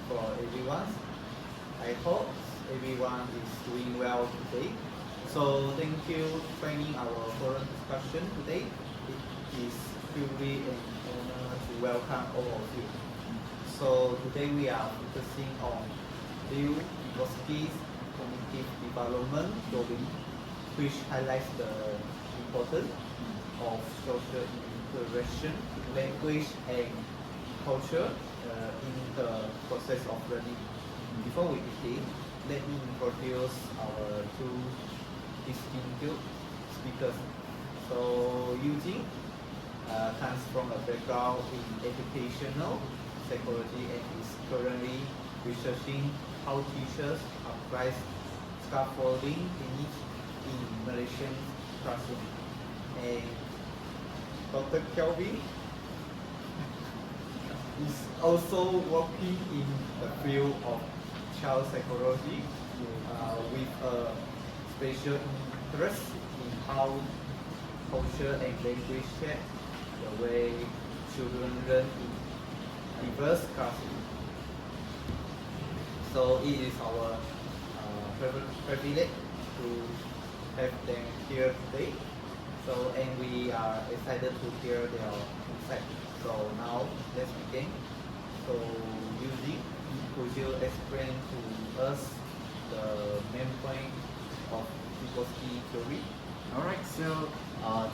for everyone. I hope everyone is doing well today. So thank you for joining our forum discussion today. It is truly an honor to welcome all of you. So today we are focusing on Liu Vygotsky's cognitive development drawing, which highlights the importance of social interaction, language, and culture in the process of learning. Before we begin, let me introduce our two distinguished speakers. So Eugene comes from a background in educational psychology and is currently researching how teachers apply scaffolding techniques in Malaysian classroom. And Dr. Kelvin is also working in the field of child psychology with a special interest in how culture and language shape the way children learn in diverse classrooms. So it is our privilege to have them here today. So and we are excited to hear their insight. So now let's begin. So Eugene, could you explain to us the main point of Vygotsky theory? All right, so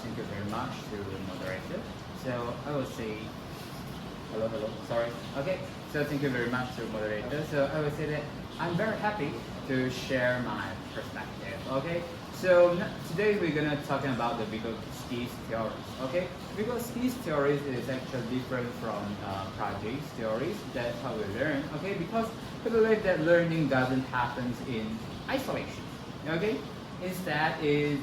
thank you very much to the moderator. So I will say, hello, sorry. Okay, so thank you very much to the moderator. So I will say that I'm very happy to share my perspective. Okay, so today we're gonna talking about the Vygotsky's theories. Okay, Vygotsky's theories is actually different from Piaget's theories. That's how we learn. Okay, because we believe that learning doesn't happen in isolation. Okay, instead it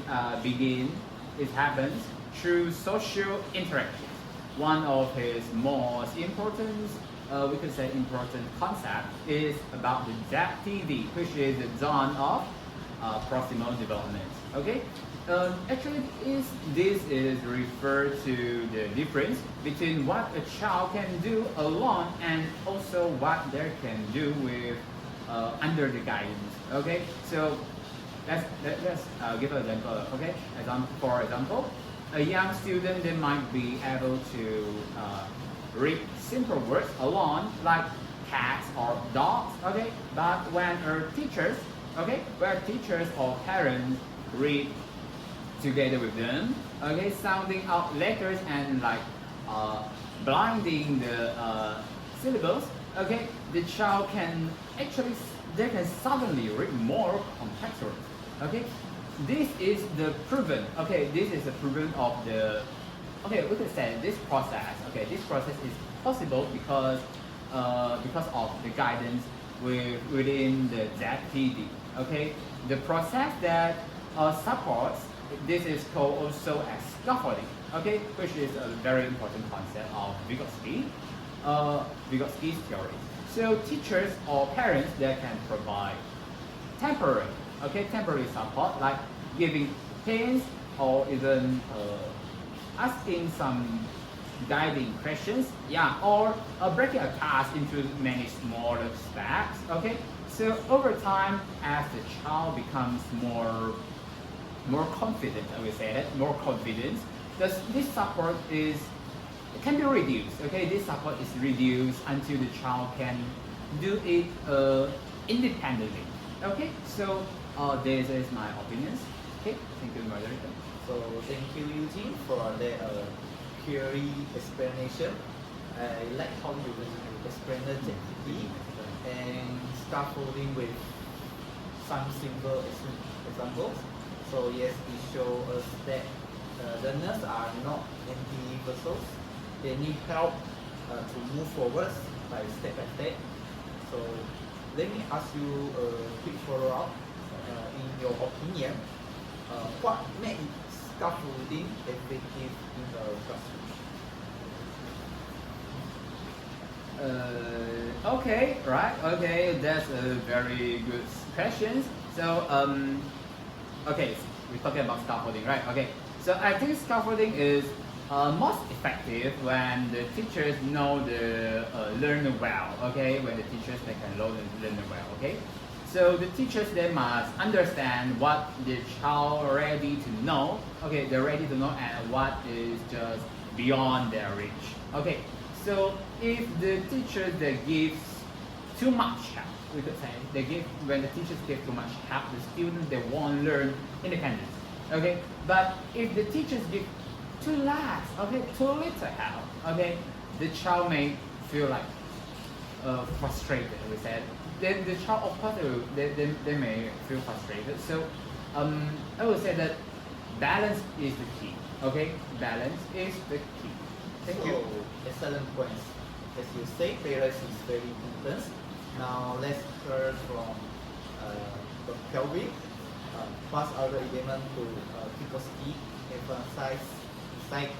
happens through social interactions. One of his most important, we could say important concept is about the ZTD, which is the zone of proximal development. Okay, actually, this is referred to the difference between what a child can do alone and also what they can do with under the guidance. Okay, so let's give an example. Okay, for example, a young student they might be able to read simple words alone, like cats or dogs. Okay, but when teachers or parents read together with them, okay, sounding out letters and like blinding the syllables, okay, the child can actually suddenly read more complex words. Okay, this is the proven. Okay, this is the proven of the. Okay, we could say this process. Okay, this process is possible because of the guidance within the ZTD. Okay, the process that supports this is called also as scaffolding. Okay, which is a very important concept of Vygotsky's theory. So teachers or parents that can provide temporary support like giving hints or even asking some guiding questions, or breaking a task into many smaller steps. Okay, so over time, as the child becomes more confident, I will say that more confident, this support can be reduced. Okay, this support is reduced until the child can do it independently. Okay, so this is my opinions. Okay, thank you, moderator. So thank you Eugene for that theory explanation. I like how you explained the ZTD and scaffolding with some simple examples. So yes, it shows us that learners are not empty vessels. They need help to move forward by step. So let me ask you a quick follow-up. In your opinion, what makes scaffolding effective in the classroom? Okay, right. Okay, that's a very good question. So, okay, we're talking about scaffolding, right? Okay, so I think scaffolding is most effective when the teachers know the learner well. Okay, when the teachers they can know the learner well. Okay, so the teachers they must understand what the child ready to know. Okay, they're ready to know and what is just beyond their reach. Okay, so if the teacher they gives too much help, we could say they give when the teachers give too much help, the students they won't learn independence. Okay, but if the teachers give too lax, okay, too little help, okay, the child may feel like frustrated. We said then the child of course they may feel frustrated. So I would say that balance is the key. Okay, balance is the key. Thank you. Excellent points. As you say, balance is very important. Now let's hear from Dr. Kelvin. What's other element to Vygotsky emphasize inside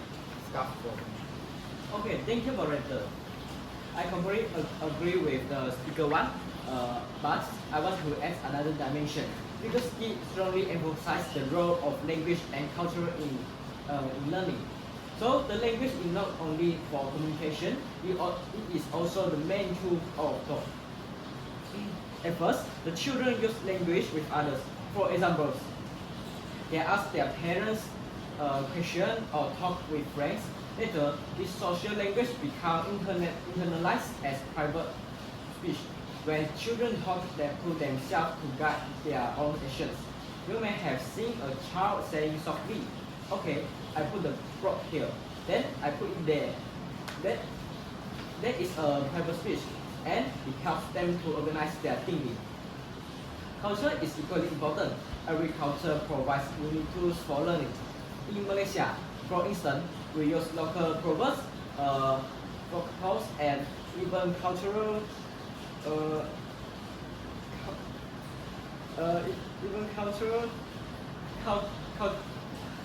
scaffolding? Okay, thank you, moderator. I completely agree with the speaker one, but I want to add another dimension because it strongly emphasizes the role of language and culture in learning. So the language is not only for communication, it is also the main tool of thought. At first, the children use language with others. For example, they ask their parents question or talk with friends. Later, this social language becomes internalized as private speech. When children talk to themselves to guide their own actions, you may have seen a child saying softly, "Okay, I put the block here, then I put it there." That is a private speech, and it helps them to organize their thinking. Culture is equally important. Every culture provides unique tools for learning. In Malaysia, for instance, we use local proverbs, folklore, and even cultural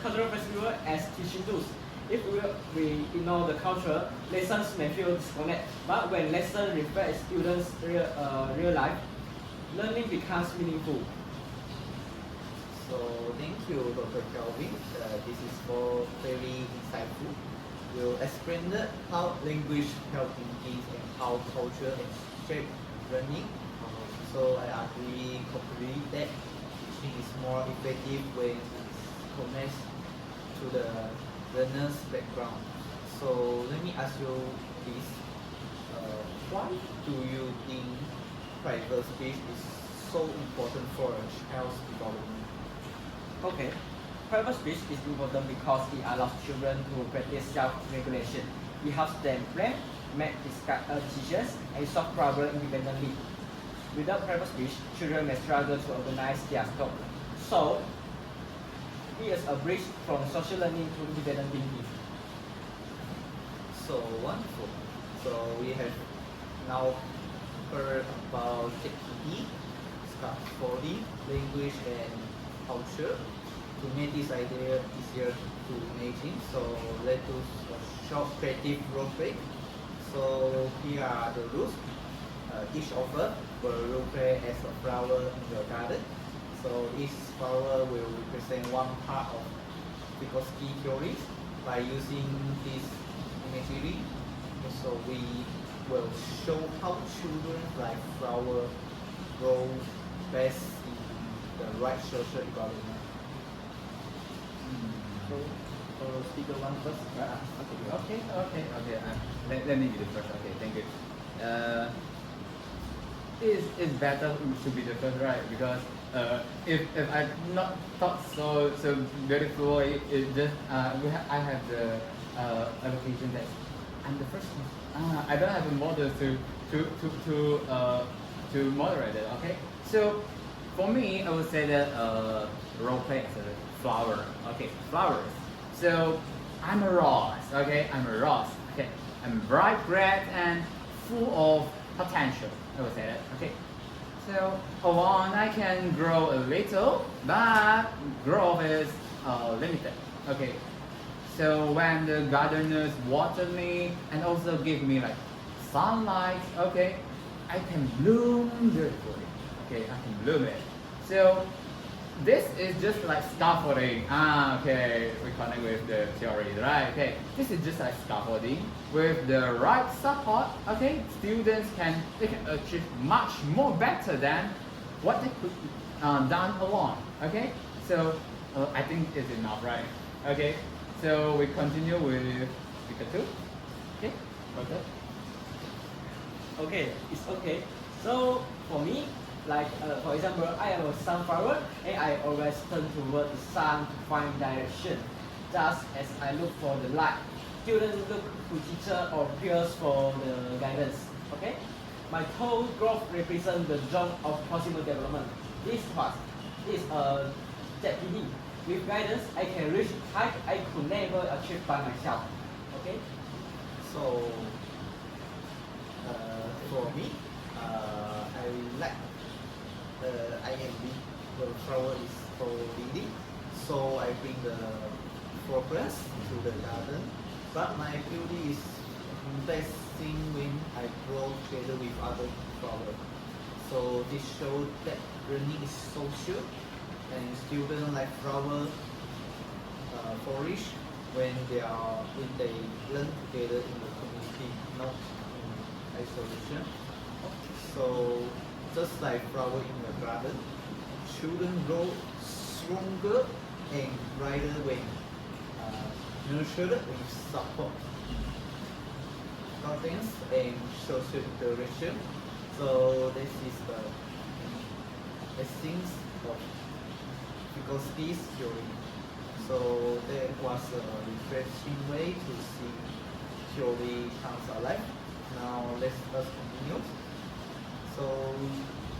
cultural festival as teaching tools. If we ignore the culture, lessons may feel disconnected. But when lessons reflect students' real life, learning becomes meaningful. So thank you, Dr. Kelvin. This is all very insightful. You explained how language helps thinking and how culture shape learning. So I agree completely that teaching is more effective when it connects to the learner's background. So let me ask you this. Why do you think private speech is so important for a child's development? Okay, private speech is important because it allows children to practice self-regulation. It helps them plan, make decisions, and solve problems independently. Without private speech, children may struggle to organize their thoughts. So, it is a bridge from social learning to independent thinking. So wonderful. So we have now heard about JTE, scaffolding, language and culture. To make this idea easier to imagine, so let us short creative role play. So here are the rules. Each of us will role play as a flower in your garden. So each flower will represent one part of Vygotsky theories by using this imagery. So we will show how children like flower grow best in the right social environment. So, speaker one first. Okay. Let me be the first. Okay, thank you. It's better to be the first, right? Because if I not thought so beautiful, it just I have the allocation that I'm the first one. I don't have a model to moderate it. Okay, so for me, I would say that role play as a flower. Okay, flowers. So I'm a rose. Okay, I'm a rose. Okay, I'm bright red and full of potential. I would say that. Okay. So alone I can grow a little, but growth is limited. Okay. So when the gardeners water me and also give me like sunlight, okay, I can bloom beautifully. Okay, I can bloom it. So this is just like scaffolding. Okay, we connect with the theory, right? Okay, this is just like scaffolding. With the right support, okay, students can achieve much more better than what they could done alone. Okay, so I think it's enough, right? Okay, so we continue with speaker 2. Okay, okay. Okay, it's okay. So for me, like for example, I am a sunflower and I always turn toward the sun to find direction. Just as I look for the light, students look to teacher or peers for the guidance. Okay, my toe growth represents the zone of possible development. This part is a ZPD. With guidance, I can reach height I could never achieve by myself. Okay. So for me, I like IMB. The flower is for lily, so I bring the progress to the garden. But my beauty is best seen when I grow together with other flowers. So this shows that learning is social, and students like flower flourish when they learn together in the community, not in isolation. So just like flower in the garden, children grow stronger and brighter when nurtured with support, confidence, and social interaction. So this is the essence of Vygotsky's theory. So that was a refreshing way to see theory comes alive. Now let's continue. So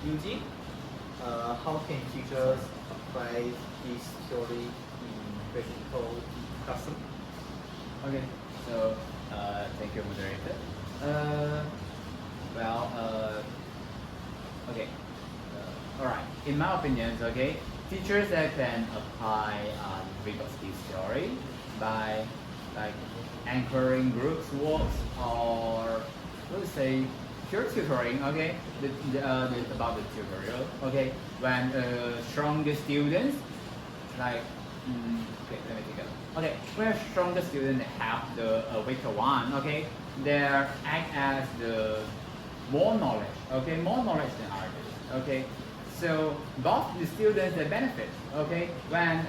Eugene, how can teachers apply this theory in practical classroom? Okay, so thank you, moderator. Okay. All right. In my opinion, okay, teachers that can apply Vygotsky's theory by like anchoring groups works or let's say peer tutoring. Okay, about the tutorial. Okay, when stronger students like okay, let me take a okay, where stronger students have the weaker one. Okay, they act as the more knowledge. Okay, more knowledge than others. Okay. So both the students they benefit, okay, when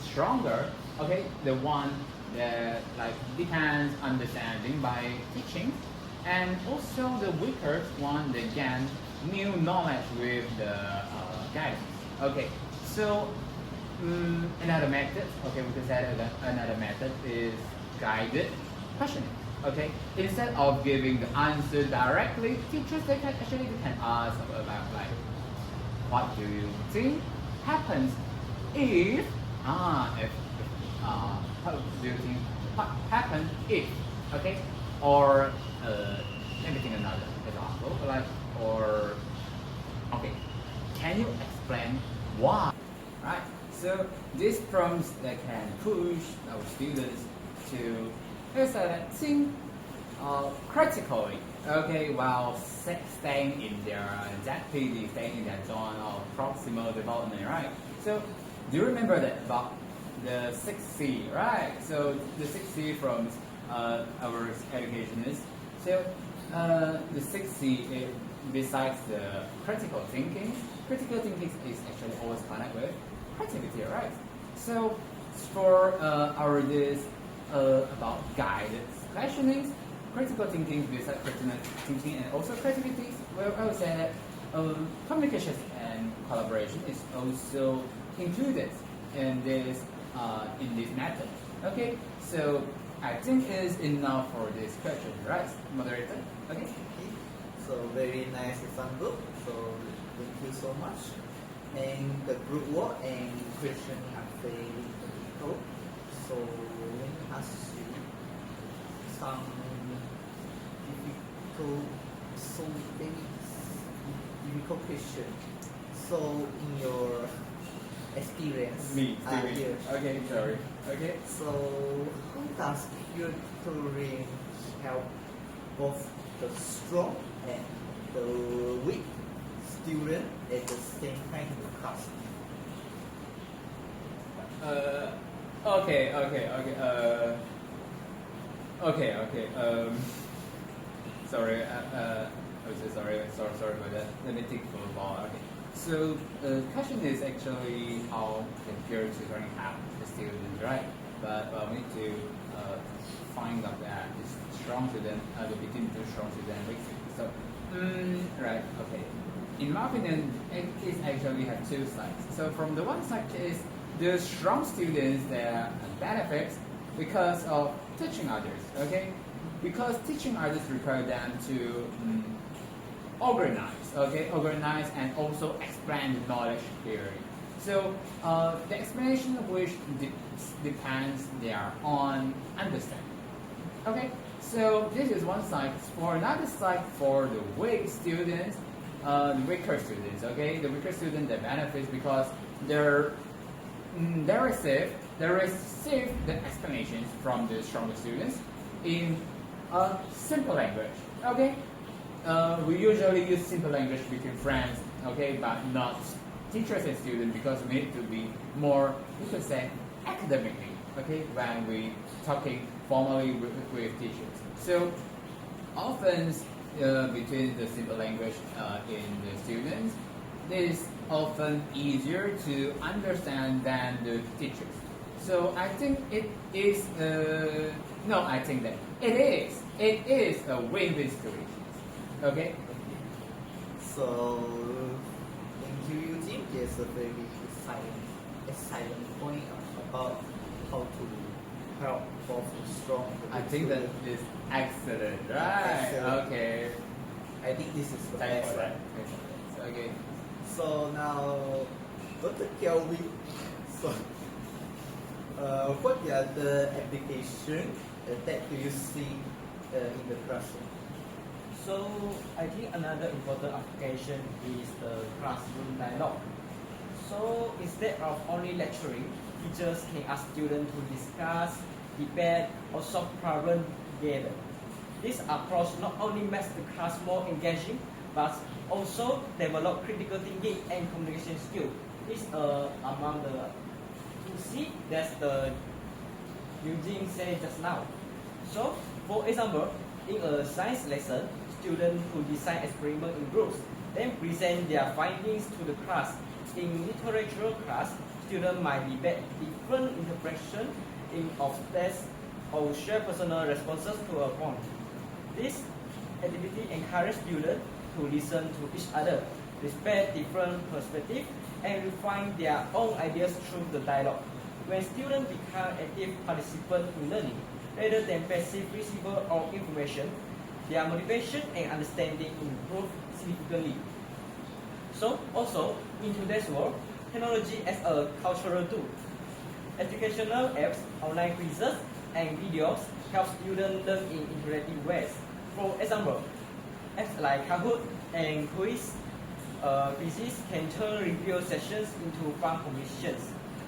stronger, okay, the one that like depends understanding by teaching, and also the weaker one they gain new knowledge with the guidance. Okay, so another method, okay, we can say that another method is guided questioning. Okay, instead of giving the answer directly, teachers they can ask about like, what do you think happens if how do you think what happens if, okay, or let me think another example like or okay, can you explain why, right? So these prompts that can push our students to think critically, okay, while staying in their ZPD, staying in that zone of proximal development, right? So, do you remember that about the 6C, right? So, the 6C from our educationists. So, the 6C, besides the critical thinking is actually always connected with creativity, right? So, for our this about guided questioning, critical thinking besides critical thinking and also creativity, well, I would say that communication and collaboration is also included in this method. Okay, so I think it is enough for this question, right, moderator? Okay. So very nice example. So thank you so much. And the group work and question are very difficult. So let me ask you some difficult question. So in your experience, Here. Okay, sorry. Okay. so how does peer tutoring help both the strong and the weak students at the same time in the class? Okay. Sorry. I'm so sorry. Sorry about that. Let me think for a while. Okay. So the question is actually how the peer tutoring help the students, right? But we need to find out that it's strong student, the beginning to strong student, weak student. So right. Okay. In my opinion, it is actually have two sides. So from the one side is the strong students that benefits because of teaching others, okay? Because teaching others require them to organize and also expand the knowledge theory. So the explanation of which depends there on understanding. Okay, so this is one side. For another side, for the weak students, the weaker students, okay, the weaker students that benefits because they receive the explanations from the stronger students in a simple language. Okay, we usually use simple language between friends. Okay, but not teachers and students because we need to be more, we could say, academically. Okay, when we talking formally with teachers. So often between the simple language in the students, it is often easier to understand than the teachers. So I think it is, I think that it is a win-win situation. Okay? So, thank you, Eugene. There's a very exciting point about how to help both strong. I think that is excellent, right? Excellent. Okay. I think this is the Thanks, point. right? Okay. So now, Dr. Kelvin, so what are the applications that do you see in the classroom? So I think another important application is the classroom dialogue. So instead of only lecturing, teachers can ask students to discuss, debate, or solve problems together. This approach not only makes the class more engaging, but also develop critical thinking and communication skills. This among the C that's the Eugene said just now. So, for example, in a science lesson, students who design experiments in groups, then present their findings to the class. In literature class, students might debate different interpretations of text or share personal responses to a point. This activity encourages students to listen to each other, respect different perspectives, and refine their own ideas through the dialogue. When students become active participants in learning, rather than passive receiver of information, their motivation and understanding improve significantly. So, also, in today's world, technology as a cultural tool. Educational apps, online quizzes, and videos help students learn in interactive ways. For example, apps like Kahoot and quizzes can turn review sessions into fun competitions,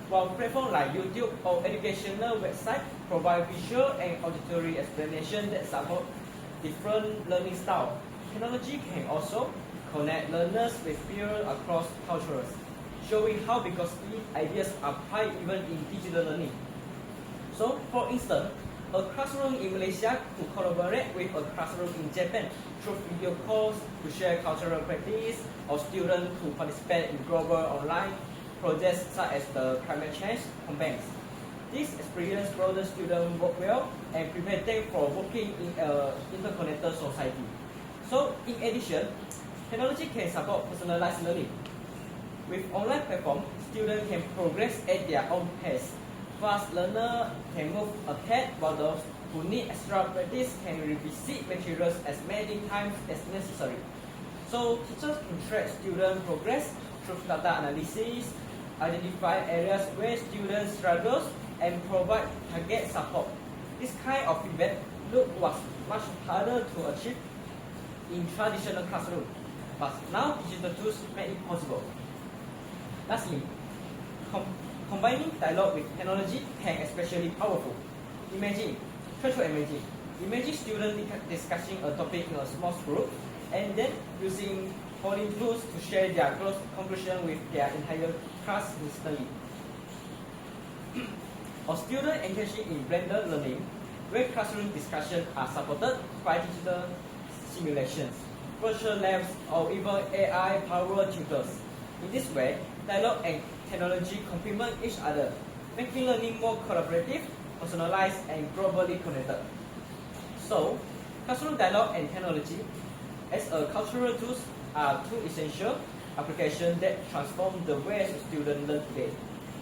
while platforms like YouTube or educational websites provide visual and auditory explanations that support different learning styles. Technology can also connect learners with peers across cultures, showing how because ideas apply even in digital learning. So, for instance, a classroom in Malaysia could collaborate with a classroom in Japan through video calls to share cultural practice, or students who participate in global online projects such as the climate change campaigns. This experience broadens students work well and prepare them for working in an interconnected society. So, in addition, technology can support personalized learning. With online platforms, students can progress at their own pace. Fast learners can move ahead, while those who need extra practice can revisit materials as many times as necessary. So teachers can track student progress through data analysis, identify areas where students struggle, and provide target support. This kind of feedback loop was much harder to achieve in traditional classroom, but now digital tools make it possible. Lastly, combining dialogue with technology can especially powerful. Try to imagine students discussing a topic in a small group, and then using holding tools to share their conclusion with their entire class instantly. Or students engaging in blended learning, where classroom discussions are supported by digital simulations, virtual labs, or even AI-powered tutors. In this way, dialogue and technology complement each other, making learning more collaborative, personalized, and globally connected. So, classroom dialogue and technology as a cultural tools are two essential applications that transform the way students learn today.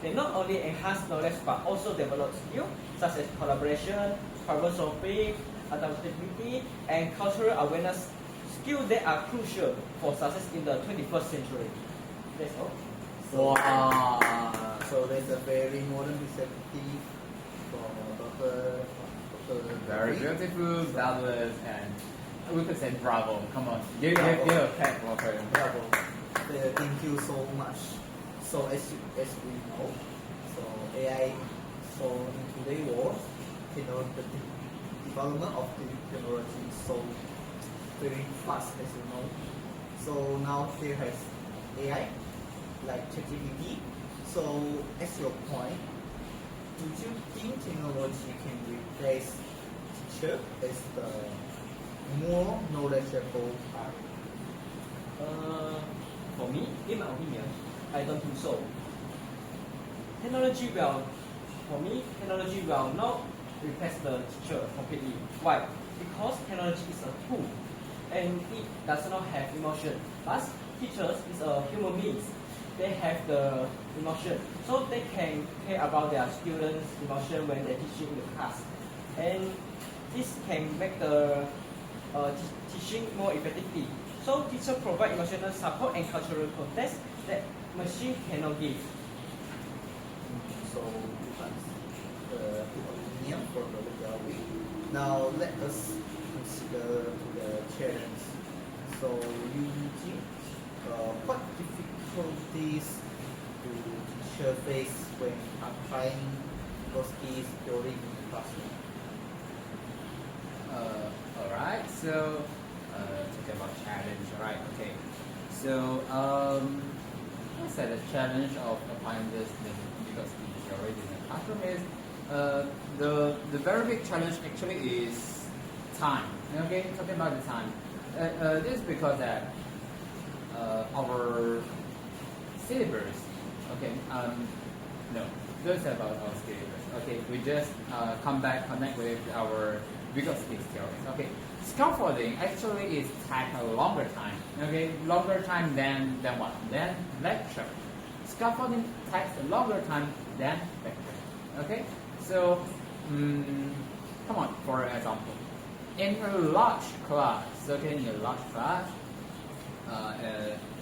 They not only enhance knowledge but also develop skills such as collaboration, problem solving, adaptability, and cultural awareness, skills that are crucial for success in the 21st century. That's all. Wow. So there's a very modern perspective from Dr. Very beautiful, fabulous, and we could say bravo. Come on, give a pat for her. Bravo. Thank you so much. So as we know, so AI, so in today's world, the development of the technology is so very fast, as you know. So now there has AI, like ChatGPT. So as your point, do you think technology can replace teacher as the more knowledgeable part? For me, in my opinion, I don't think so. Technology will, for me, technology will not replace the teacher completely. Why? Because technology is a tool, and it does not have emotion. But teachers is a human beings. They have the emotion, so they can care about their students' emotion when they're teaching in the class, and this can make the teaching more effectively. So teachers provide emotional support and cultural context that machine cannot give. So that's the opinion for the Gawi. Now let us consider the challenge. So you think what difficulties do teachers face when applying Vygotsky's theory in the classroom? Alright, so talking about challenge, alright, okay. So I said the challenge of applying this Vygotsky theory in the classroom is the very big challenge actually is time. Okay, talking about the time. This is because that our syllabus, okay, no, don't say about our syllabus. Okay, we just connect with our Vygotsky theories. Okay, scaffolding actually is take a longer time. Okay, longer time than what? Than lecture. Scaffolding takes a longer time than lecture. Okay, so come on, for example, in a large class. Okay, in a large class,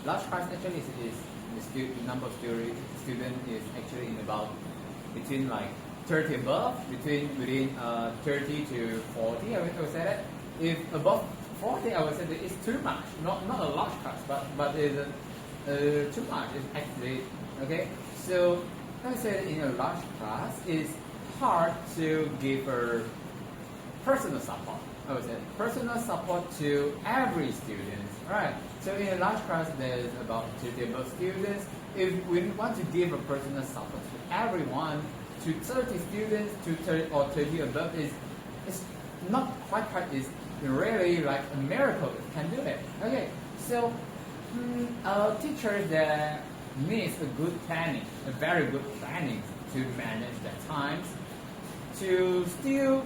large class actually is the number of students is actually in about between like 30 above, within 30 to 40, I would say that. If above 40, I would say that it's too much. Not a large class, but it's too much. It's actually okay. So I said in a large class, it's hard to give a personal support. I would say personal support to every student. Right. So in a large class, there's about 30 above students. If we want to give a personal support to everyone, to 30 students, to 30 or 30 above, it's not quite is really like a miracle can do it. Okay, so teachers that needs a good planning, a very good planning to manage their times, to still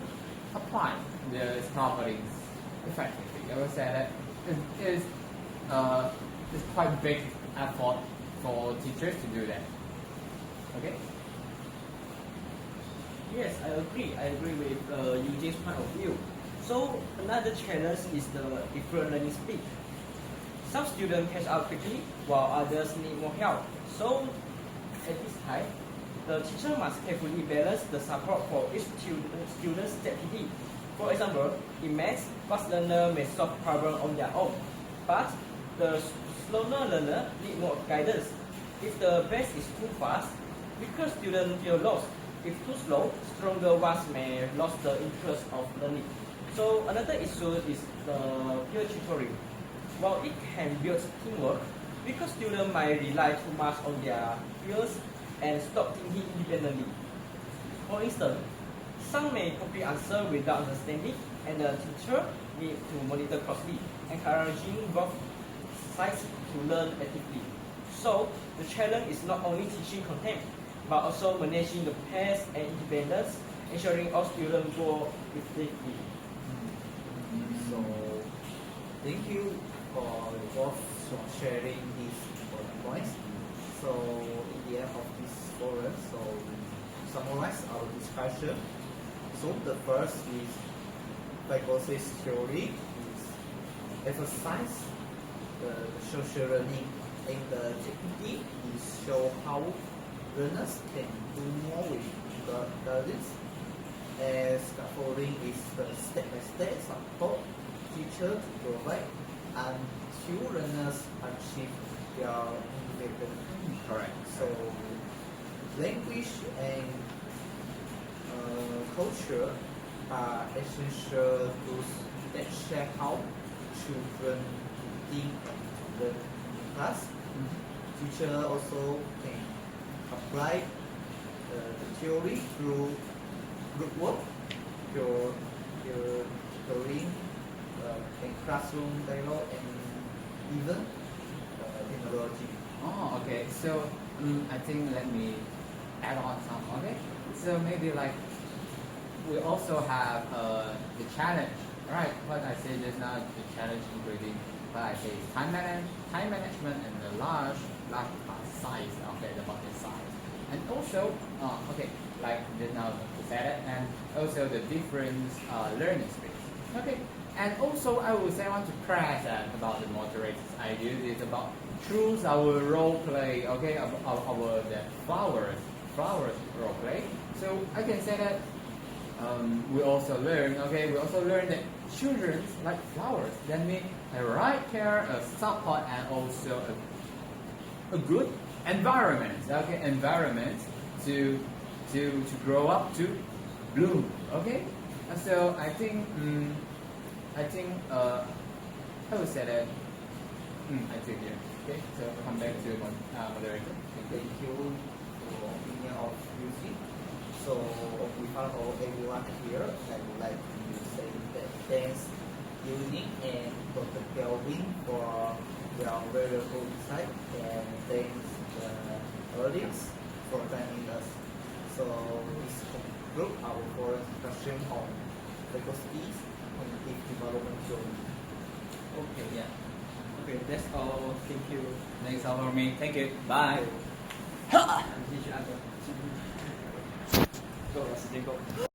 apply the scaffolding effectively. I would say that it is it's quite big effort for teachers to do that. Okay. Yes, I agree. I agree with Eugene's point of view. So another challenge is the different learning speed. Some students catch up quickly, while others need more help. So at this time, the teacher must carefully balance the support for each student's activity. For example, in maths, fast learner may solve problems on their own, but the slower learner need more guidance. If the pace is too fast, weaker students feel lost. If too slow, stronger ones may lose the interest of learning. So another issue is the peer tutoring. while it can build teamwork, because students might rely too much on their peers and stop thinking independently. For instance, some may copy answer without understanding, and the teacher need to monitor closely, encouraging both sides to learn actively. So, the challenge is not only teaching content, but also managing the pace and independence, ensuring all students grow effectively. So, thank you for both for sharing these important points. So, in the end of this forum, so summarize our discussion. So, the first is psychosis theory is emphasize the social learning, and the technique is show how learners can do more with the guidance. As scaffolding is the step-by-step support teacher to provide until learners achieve their independence. Correct. So, language and culture are essential tools that shape how children think and learn in class. Teacher also can apply the theory through group work, your tutoring, and classroom dialogue, and even technology. Oh, okay. So I think let me add on some. Okay. So maybe like we also have the challenge, right? What I said just now, the challenge including what I say is time management, and the large class size. Okay, the market size, and also okay, like just now we said it, and also the different learning space. Okay. And also, I would say I want to press about the moderators' ideas is about choose our role play. Okay, our the flowers role play. So I can say that we also learn. Okay, we also learn that children like flowers. That means a right care, a support, and also a good environment. Okay, environment to grow up to bloom. Okay, so I think. I would say that I think here. Okay, so come back to moderator. Thank you for opinion of music. So we follow everyone here. I would like to say that thanks Unique and Dr. Kelvin for their valuable insight, and thanks the audience for joining us. So this concludes our forum discussion on faculties cognitive development theory. Okay, yeah. Okay, that's all. Thank you. Thanks all for me. Thank you. Bye. And teach other. Go, 时间够。